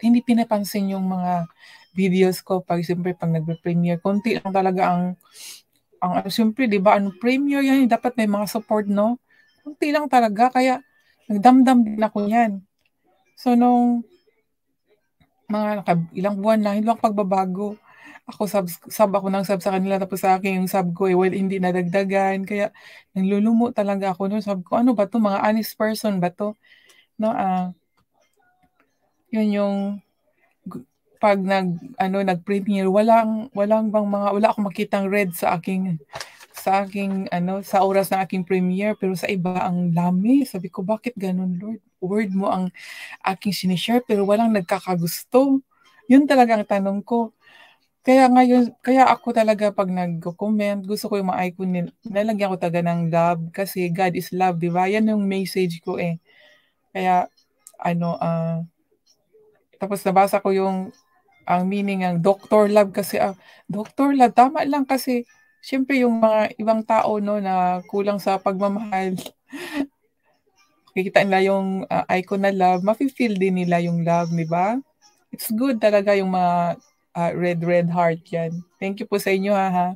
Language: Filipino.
hindi pinapansin yung mga videos ko pag siyempre pag nagpe-premiere, konti lang talaga ang ano siyempre 'di ba, ano premiere yan, dapat may mga support 'no? Konti lang talaga kaya nagdamdam din ako niyan. So nung mga ilang buwan na, hindi lang pagbabago. Ako sub ako ng sub sa kanila tapos sa akin yung sub ko, well hindi nadagdagan kaya nalulumo talaga ako nun. Sabi ko, "Ano ba 'to, mga honest person ba 'to?" 'No, yun yung 'pag nag-ano, nag-premiere wala akong makitang red sa aking ano, sa oras ng aking premiere, pero sa iba ang dami. Sabi ko, "Bakit gano'n Lord? Word mo ang aking shine-share pero walang nagkakagusto." Yun talaga ang tanong ko. Kaya ako talaga 'pag nagko-comment, gusto ko yung mga icon nilalagyan ko talaga ng love kasi God is love, 'di ba? Yan yung message ko, eh. Kaya ano, tapos nabasa ko yung ang meaning ng Doctor Love kasi, Doctor Love tama lang kasi siyempre yung mga ibang tao 'no na kulang sa pagmamahal, makikita nila yung, icon na love, mafi-feel din nila yung love, 'di ba? It's good talaga yung mga, red heart 'yan. Thank you po sa inyo, ha.